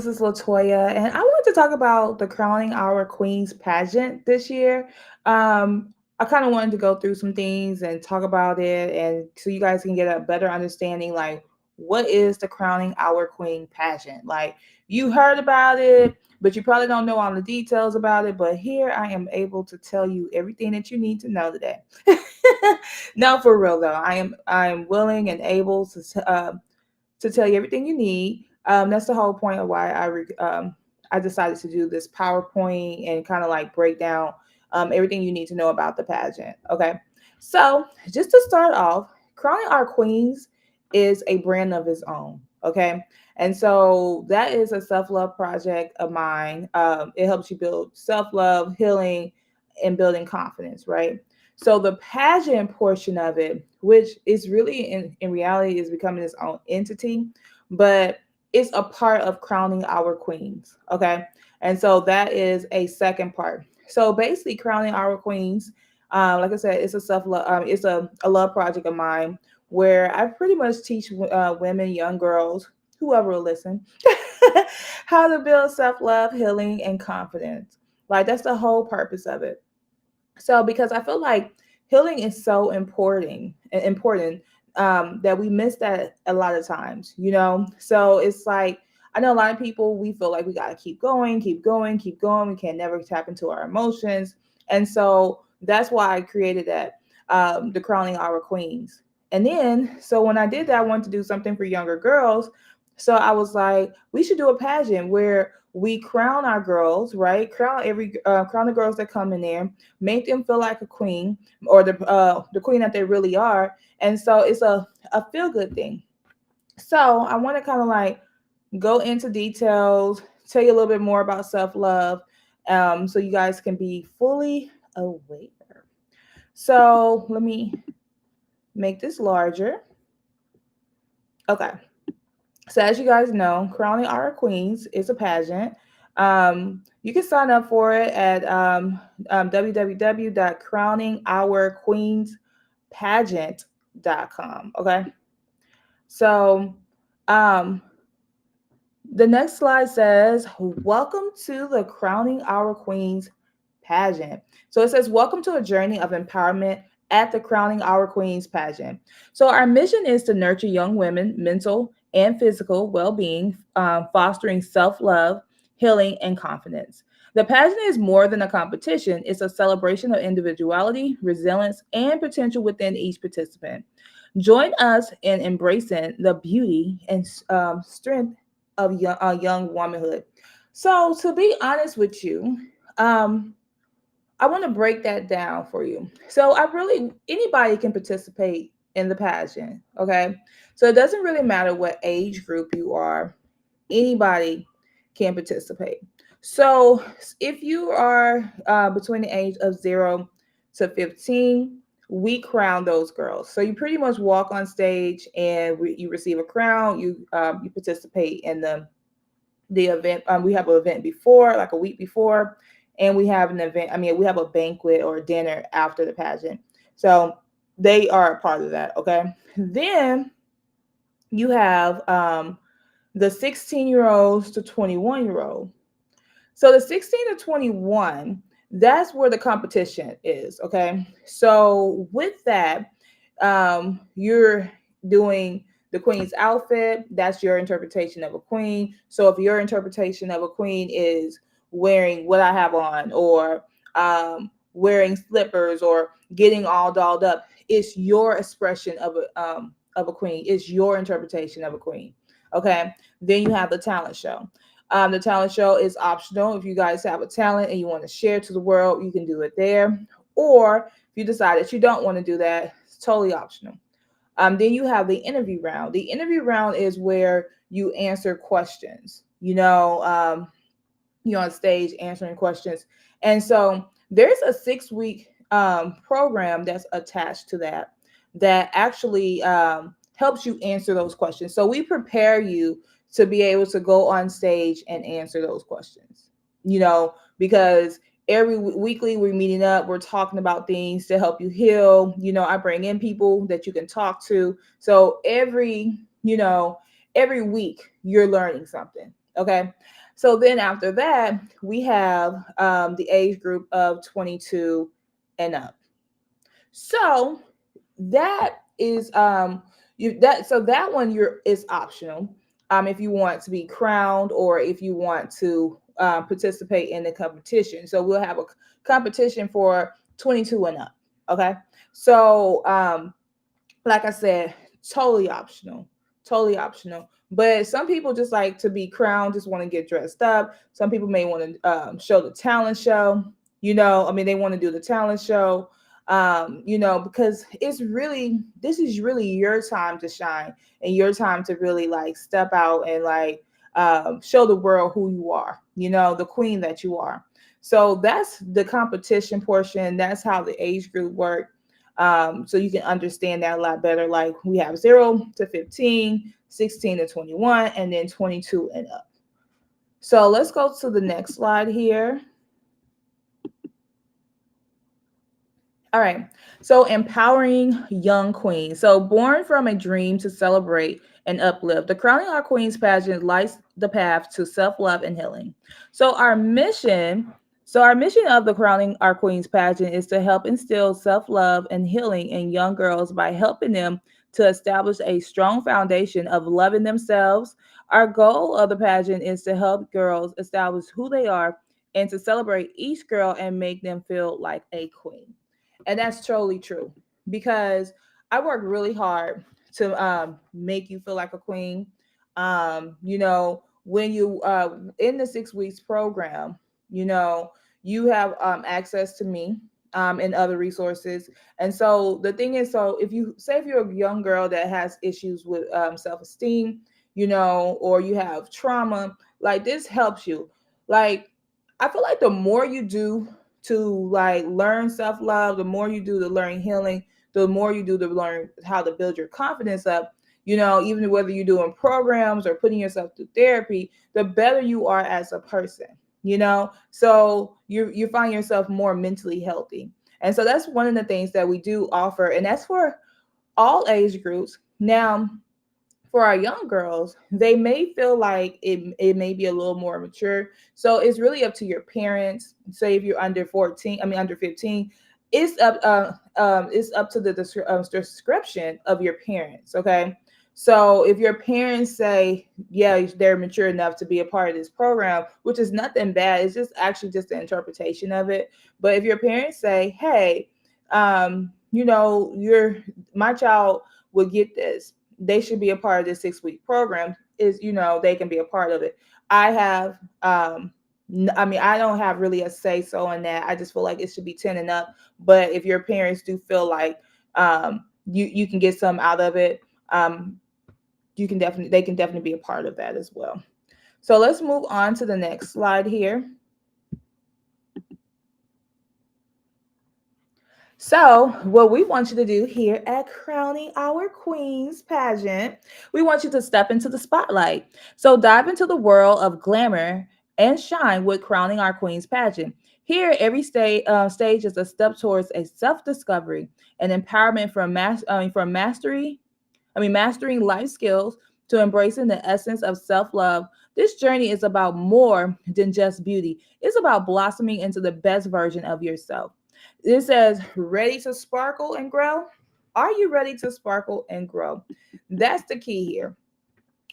is Latoya, and I wanted to talk about the Crowning Our Queens pageant this year. I kind of wanted to go through some things and talk about it, and so you guys can get a better understanding, like what is the Crowning Our Queen pageant? Like you heard about it, but you probably don't know all the details about it. But here I am able to tell you everything that you need to know today. No, for real though, I am willing and able to tell you everything you need. That's the whole point of why I decided to do this PowerPoint and kind of like break down everything you need to know about the pageant. Okay, so just to start off, Crowning Our Queens is a brand of its own. Okay, and so that is a self love project of mine. It helps you build self love, healing, and building confidence. Right. So the pageant portion of it, which is really in reality is becoming its own entity, but it's a part of crowning our queens. Okay. And so that is a second part. So basically crowning our queens, like I said, it's a self love, it's a love project of mine where I pretty much teach women, young girls, whoever will listen, how to build self love, healing, and confidence. Like that's the whole purpose of it. So because I feel like healing is so important that we miss that a lot of times, you know. So it's like I know a lot of people we feel like we gotta keep going, keep going, keep going. We can never tap into our emotions, and so that's why I created that the crowning our queens. And then so when I did that, I wanted to do something for younger girls. So I was like, we should do a pageant where we crown our girls, right? Crown the girls that come in there, make them feel like a queen or the queen that they really are. And so it's a feel good thing. So I want to kind of like go into details, tell you a little bit more about self love, so you guys can be fully aware. So let me make this larger. Okay. So as you guys know, Crowning Our Queens is a pageant. You can sign up for it at www.crowningourqueenspageant.com. Okay. So um, the next slide says, welcome to the Crowning Our Queens pageant. So it says, welcome to a journey of empowerment at the Crowning Our Queens pageant. So our mission is to nurture young women, mental and physical well-being, fostering self-love, healing, and confidence. The pageant is more than a competition. It's a celebration of individuality, resilience, and potential within each participant. Join us in embracing the beauty and strength of young womanhood. So, to be honest with you, um, I want to break that down for you. So, anybody can participate in the pageant, okay? So, it doesn't really matter what age group you are, anybody can participate. So, if you are between the age of 0 to 15, we crown those girls. So you pretty much walk on stage and you receive a crown. You participate in the event. We have an event before, like a week before, and we have an event. I mean, we have a banquet or a dinner after the pageant. So they are a part of that. Okay. Then you have the 16-year-olds to 21-year-old. So the 16 to 21, that's where the competition is. Okay. So with that, you're doing the queen's outfit. That's your interpretation of a queen. So if your interpretation of a queen is wearing what I have on, or wearing slippers, or getting all dolled up, it's your expression of a queen. It's your interpretation of a queen. Okay. Then you have the talent show. The talent show is optional. If you guys have a talent and you want to share to the world, you can do it there. Or if you decide that you don't want to do that, it's totally optional. Then you have the interview round. The interview round is where you answer questions. You're on stage answering questions. And so there's a 6 week program that's attached to that actually helps you answer those questions. So we prepare you to be able to go on stage and answer those questions, because every weekly we're meeting up, we're talking about things to help you heal. I bring in people that you can talk to. So every week you're learning something. Okay. So then after that, we have the age group of 22 and up. So that is you that so that one you're is optional. If you want to be crowned or if you want to participate in the competition. So we'll have a competition for 22 and up. Okay. So like I said, totally optional. Totally optional. But some people just like to be crowned, just want to get dressed up. Some people may want to show the talent show. I mean, they want to do the talent show. Because this is really your time to shine and your time to really like step out and like show the world who you are. The queen that you are. So that's the competition portion. That's how the age group work, so you can understand that a lot better. Like we have 0 to 15, 16 to 21, and then 22 and up. So let's go to the next slide here. All right. So empowering young queens. So born from a dream to celebrate and uplift, the Crowning Our Queens pageant lights the path to self-love and healing. So our mission of the Crowning Our Queens pageant is to help instill self-love and healing in young girls by helping them to establish a strong foundation of loving themselves. Our goal of the pageant is to help girls establish who they are and to celebrate each girl and make them feel like a queen. And that's totally true because I work really hard to make you feel like a queen. When you in the 6 weeks program, you know, you have access to me and other resources. And so the thing is, so if you're a young girl that has issues with self-esteem, or you have trauma, like this helps you. Like I feel like the more you do to like learn self-love, the more you do to learn healing, the more you do to learn how to build your confidence up, even whether you're doing programs or putting yourself through therapy, the better you are as a person, so you find yourself more mentally healthy. And so that's one of the things that we do offer, and that's for all age groups. Now, for our young girls, they may feel like it may be a little more mature. So it's really up to your parents. Say if you're under 14, I mean under 15, it's up to the description of your parents. Okay. So if your parents say, yeah, they're mature enough to be a part of this program, which is nothing bad, it's just actually just the interpretation of it. But if your parents say, hey, you're my child would get this, they should be a part of this 6 week program, is they can be a part of it. I have I mean, I don't have really a say so in that. I just feel like it should be 10 and up. But if your parents do feel like you can get some out of it, they can definitely be a part of that as well. So let's move on to the next slide here. So, what we want you to do here at Crowning Our Queens pageant, we want you to step into the spotlight. So, dive into the world of glamour and shine with Crowning Our Queens pageant. Here, every stage is a step towards a self-discovery and empowerment from mastering life skills to embracing the essence of self-love. This journey is about more than just beauty. It's about blossoming into the best version of yourself. It says, ready to sparkle and grow. Are you ready to sparkle and grow? That's the key here.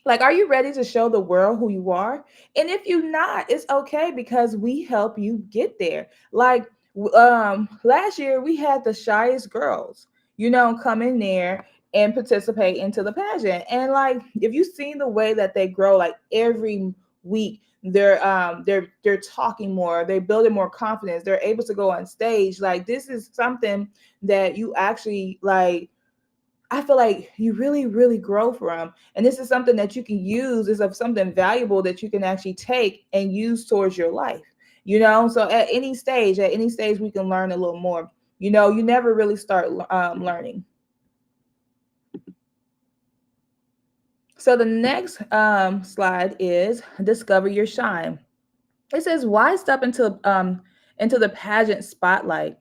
Like, are you ready to show the world who you are? And if you're not, it's okay because we help you get there. Like, last year we had the shyest girls, come in there and participate into the pageant. And like, if you've seen the way that they grow, like every week, they're talking more, they're building more confidence, they're able to go on stage. Like, this is something that you actually like, I feel like you really, really grow from. And this is something that you can use, is of something valuable that you can actually take and use towards your life. So at any stage, we can learn a little more. You never really start learning. So the next slide is discover your shine. It says, why step into the pageant spotlight?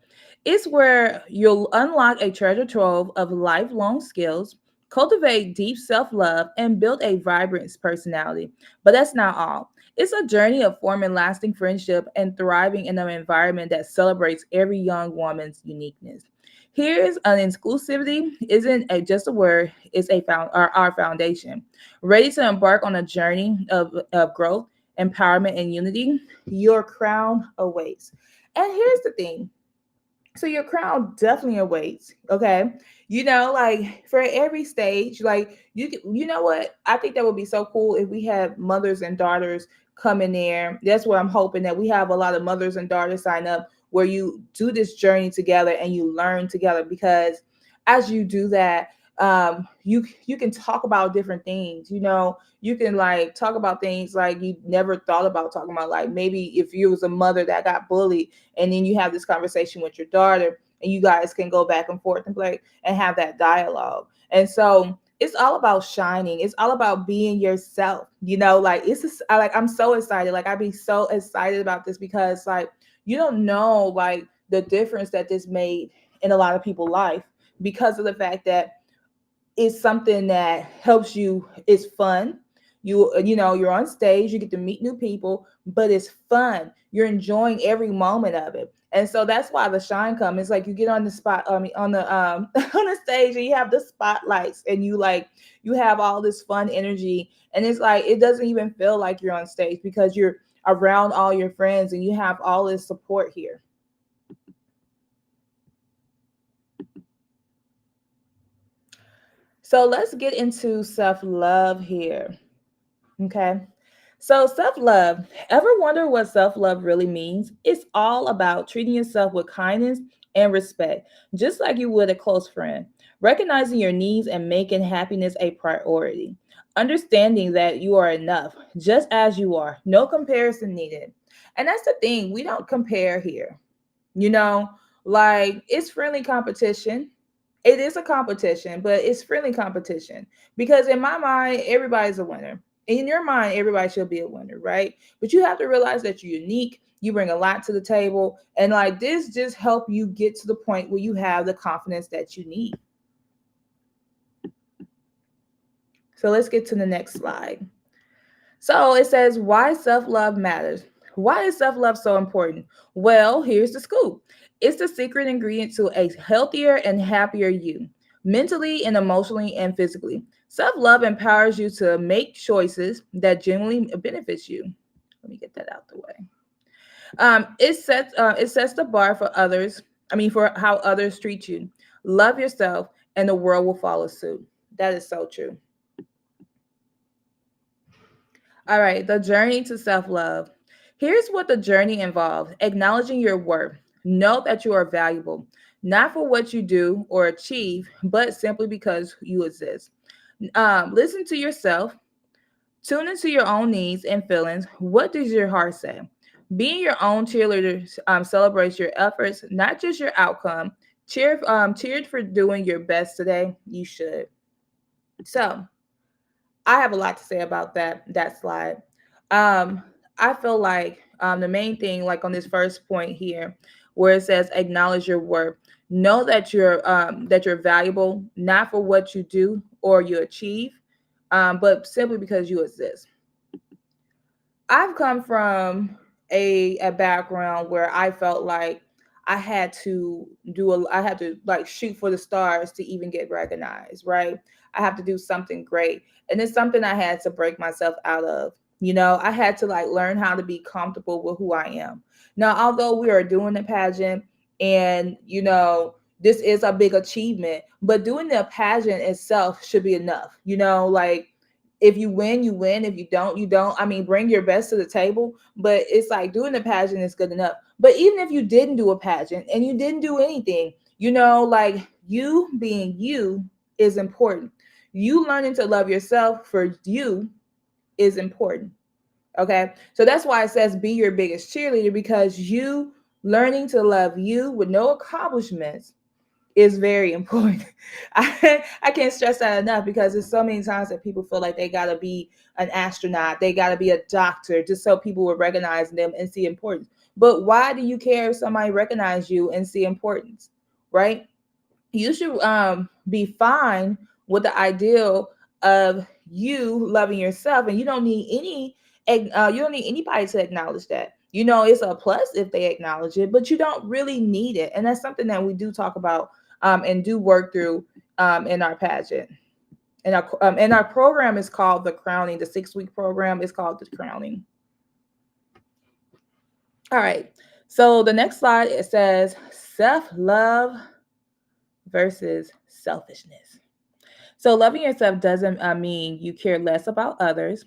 It's where you'll unlock a treasure trove of lifelong skills, cultivate deep self-love, and build a vibrant personality. But that's not all. It's a journey of forming lasting friendship and thriving in an environment that celebrates every young woman's uniqueness. Here's an exclusivity isn't just a word, it's our foundation. Ready to embark on a journey of growth, empowerment, and unity? Your crown awaits. And here's the thing, so your crown definitely awaits. Okay, like for every stage, like you know what, I think that would be so cool if we had mothers and daughters come in there. That's what I'm hoping, that we have a lot of mothers and daughters sign up, where you do this journey together and you learn together, because as you do that, you can talk about different things. You can like talk about things like you never thought about talking about, like maybe if you was a mother that got bullied, and then you have this conversation with your daughter, and you guys can go back and forth and play and have that dialogue. And so it's all about shining, it's all about being yourself. Like it's just, I'm so excited, like I'd be so excited about this, because like you don't know like the difference that this made in a lot of people's life, because of the fact that it's something that helps you. It's fun. You're on stage, you get to meet new people, but it's fun. You're enjoying every moment of it. And so that's why the shine comes. It's like you get on the spot, I mean, on the on the stage, and you have the spotlights, and you have all this fun energy, and it's like it doesn't even feel like you're on stage, because you're around all your friends and you have all this support here. So let's get into self-love here. Okay. So, self love, ever wonder what self love really means? It's all about treating yourself with kindness and respect, just like you would a close friend. Recognizing your needs and making happiness a priority. Understanding that you are enough, just as you are, no comparison needed. And that's the thing, we don't compare here. You know, like it's friendly competition. It is a competition, but it's friendly competition, because in my mind, everybody's a winner. In your mind, everybody should be a winner, right? But you have to realize that you're unique. You bring a lot to the table, and like this just help you get to the point where you have the confidence that you need. So let's get to the next slide. So it says why self love matters. Why is self love so important? Well, here's the scoop, it's the secret ingredient to a healthier and happier you, mentally and emotionally and physically. Self love empowers you to make choices that genuinely benefits you. Let me get that out the way. It sets the bar for others. I mean, for how others treat you. Love yourself, and the world will follow suit. That is so true. All right, the journey to self love. Here's what the journey involves: acknowledging your worth. Know that you are valuable, not for what you do or achieve, but simply because you exist. Listen to yourself, tune into your own needs and feelings. What does your heart say? Being your own cheerleader celebrates your efforts, not just your outcome. Cheered for doing your best today. You should. So, I have a lot to say about that slide. Um, I feel like the main thing, like on this first point here, where it says acknowledge your worth, know that you're valuable, not for what you do or you achieve, but simply because you exist. I've come from a background where I felt like I had to like shoot for the stars to even get recognized, right? I have to do something great. And it's something I had to break myself out of. I had to like learn how to be comfortable with who I am. Now, although we are doing the pageant, and this is a big achievement, but doing the pageant itself should be enough. Like if you win, you win. If you don't, you don't. I mean, bring your best to the table. But it's like doing the pageant is good enough. But even if you didn't do a pageant and you didn't do anything, like you being you is important. You learning to love yourself for you is important. Okay. So that's why it says be your biggest cheerleader, because you learning to love you with no accomplishments is very important. I can't stress that enough, because there's so many times that people feel like they gotta be an astronaut, they gotta be a doctor just so people will recognize them and see importance. But why do you care if somebody recognize you and see importance, right? You should be fine with the ideal of you loving yourself, and you don't need You don't need anybody to acknowledge that. You know, it's a plus if they acknowledge it, but you don't really need it. And that's something that we do talk about and do work through in our pageant. And our program is called the Crowning. The 6 week program is called the Crowning. All right. So the next slide, it says self love versus selfishness. So loving yourself doesn't mean you care less about others.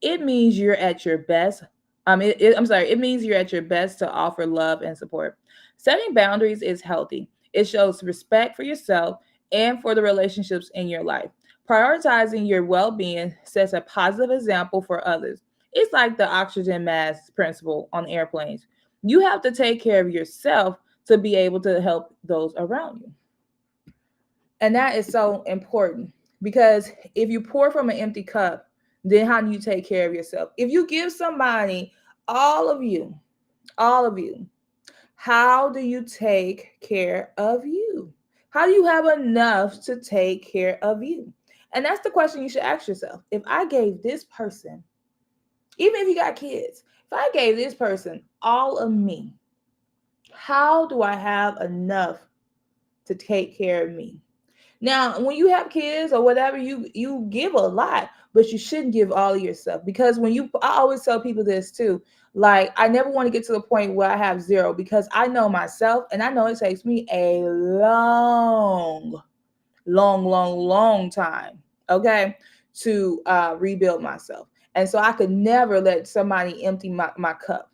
It means you're at your best. It means you're at your best to offer love and support. Setting boundaries is healthy. It shows respect for yourself and for the relationships in your life. Prioritizing your well-being sets a positive example for others. It's like the oxygen mask principle on airplanes. You have to take care of yourself to be able to help those around you. And that is so important because if you pour from an empty cup, then how do you take care of yourself? If you give somebody all of you, all of you, how do you take care of you? How do you have enough to take care of you? And that's the question you should ask yourself. If I gave this person, even if you got kids, if I gave this person all of me, how do I have enough to take care of me? Now, when you have kids or whatever, you give a lot, but you shouldn't give all of yourself because I always tell people this too. Like, I never want to get to the point where I have zero because I know myself and I know it takes me a long time, okay, to rebuild myself. And so I could never let somebody empty my cup.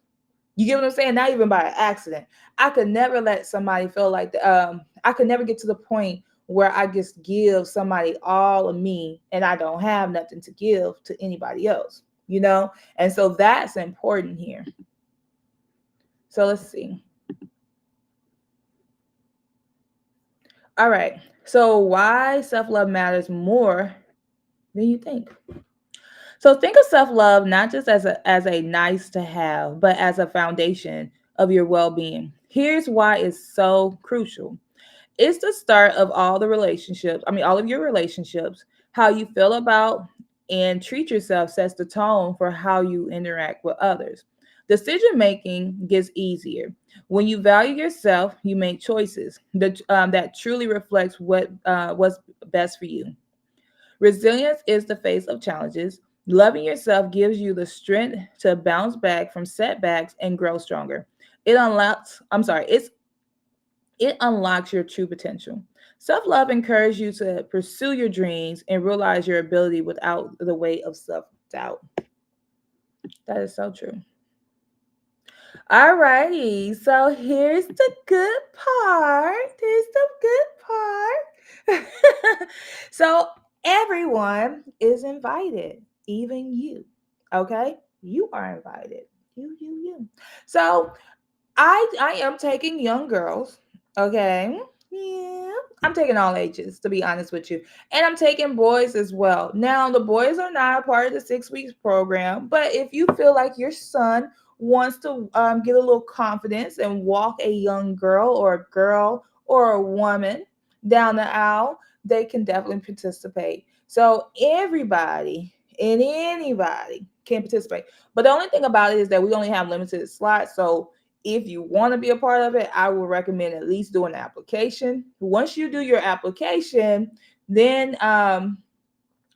You get what I'm saying? Not even by an accident. I could never let somebody feel like I could never get to the point where I just give somebody all of me and I don't have nothing to give to anybody else, you know? And so that's important here. So let's see. All right. So why self-love matters more than you think. So think of self-love not just as a nice to have, but as a foundation of your well-being. Here's why it's so crucial. It's the start of all of your relationships. How you feel about and treat yourself sets the tone for how you interact with others. Decision making gets easier. When you value yourself, you make choices that truly reflects what's best for you. Resilience is the face of challenges. Loving yourself gives you the strength to bounce back from setbacks and grow stronger. It unlocks, I'm sorry, it unlocks your true potential. Self love encourages you to pursue your dreams and realize your ability without the weight of self doubt. That is so true. All righty. So here's the good part. Here's the good part. So everyone is invited, even you. Okay? You are invited. You. So I am taking young girls. Okay. Yeah. I'm taking all ages, to be honest with you. And I'm taking boys as well. Now, the boys are not a part of the 6 weeks program, but if you feel like your son wants to get a little confidence and walk a young girl or a woman down the aisle, they can definitely participate. So everybody and anybody can participate. But the only thing about it is that we only have limited slots. So if you want to be a part of it, I would recommend at least doing an application. Once you do your application, then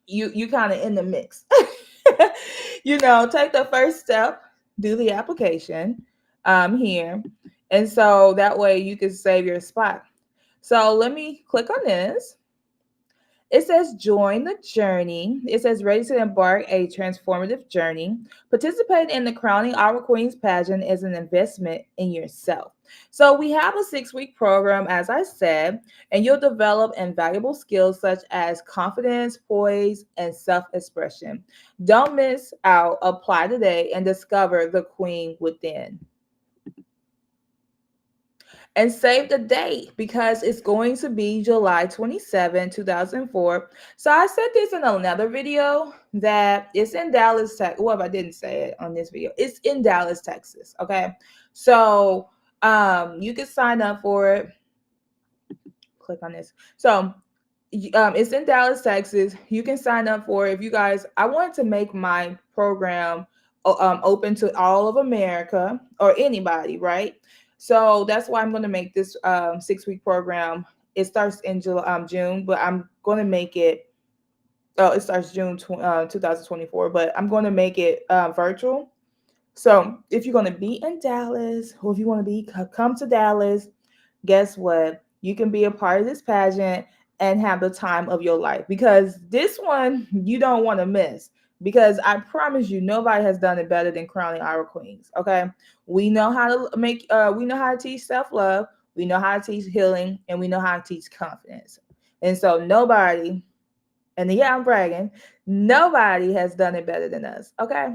you kind of in the mix. Take the first step, do the application here. And so that way you can save your spot. So let me click on this. It says join the journey. It says ready to embark a transformative journey. Participate in the Crowning Our Queens pageant is an investment in yourself. So we have a 6 week program, as I said, and you'll develop invaluable skills such as confidence, poise, and self-expression. Don't miss out. Apply today and discover the queen within. And save the date because it's going to be July 27, 2004. So I said this in another video that it's in Dallas, Texas. Well, if I didn't say it on this video, it's in Dallas, Texas. Okay. So you can sign up for it. Click on this. So it's in Dallas, Texas. You can sign up for it. If you guys, I wanted to make my program open to all of America or anybody, right? So that's why I'm going to make this 6 week program. It starts in June, but I'm going to make it. Oh, it starts June 2024, but I'm going to make it virtual. So if you're going to be in Dallas, or if you want to come to Dallas, guess what? You can be a part of this pageant and have the time of your life, because this one you don't want to miss. Because I promise you, nobody has done it better than crowning our queens. Okay, we know how to we know how to teach self love, we know how to teach healing, and we know how to teach confidence. And so nobody, and yeah, I'm bragging, nobody has done it better than us. Okay,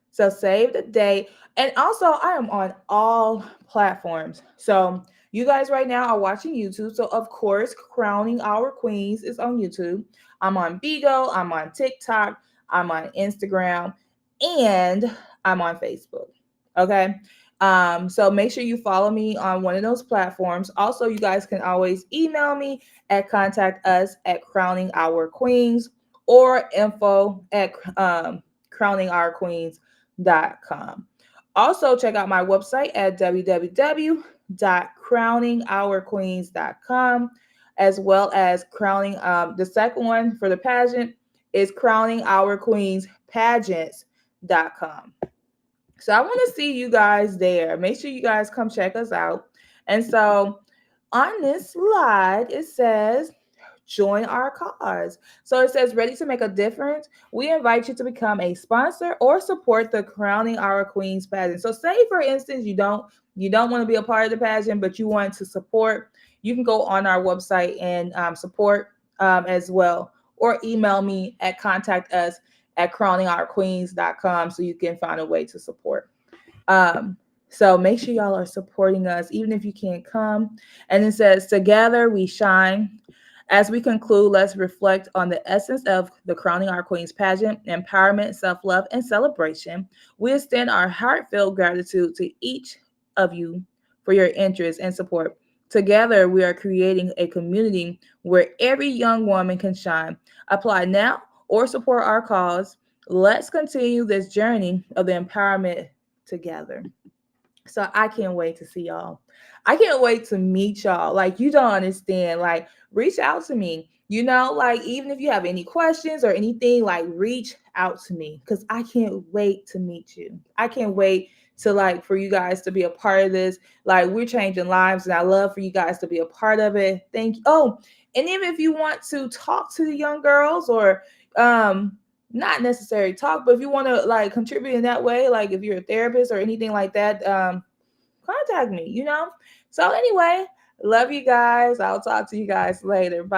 so save the date. And also, I am on all platforms. So you guys right now are watching YouTube. So of course, Crowning Our Queens is on YouTube. I'm on Bigo, I'm on TikTok, I'm on Instagram, and I'm on Facebook. Okay. So make sure you follow me on one of those platforms. Also, you guys can always email me at contact us at crowning our queens, or info at crowningourqueens.com. Also, check out my website at www.crowningourqueens.com, as well as crowning. The second one for the pageant is crowningourqueenspageants.com. So I want to see you guys there. Make sure you guys come check us out. And so on this slide, it says join our cause. So it says ready to make a difference. We invite you to become a sponsor or support the Crowning Our Queens pageant. So say for instance you don't want to be a part of the pageant, but you want to support, you can go on our website and support as well, or email me at contact us at crowningourqueens.com so you can find a way to support. Um, so make sure y'all are supporting us, even if you can't come. And it says, together we shine. As we conclude, let's reflect on the essence of the Crowning Our Queens pageant: empowerment, self love, and celebration. We extend our heartfelt gratitude to each of you for your interest and support. Together, we are creating a community where every young woman can shine. Apply now or support our cause. Let's continue this journey of the empowerment together. So I can't wait to see y'all. I can't wait to meet y'all. Like, you don't understand. Like, reach out to me. Like, even if you have any questions or anything, like, reach out to me, because I can't wait to meet you. I can't wait to, like, for you guys to be a part of this. Like, we're changing lives, and I love for you guys to be a part of it. Thank you. Oh, and even if you want to talk to the young girls, or not necessarily talk, but if you want to like contribute in that way, like if you're a therapist or anything like that, contact me. So anyway, love you guys. I'll talk to you guys later. Bye.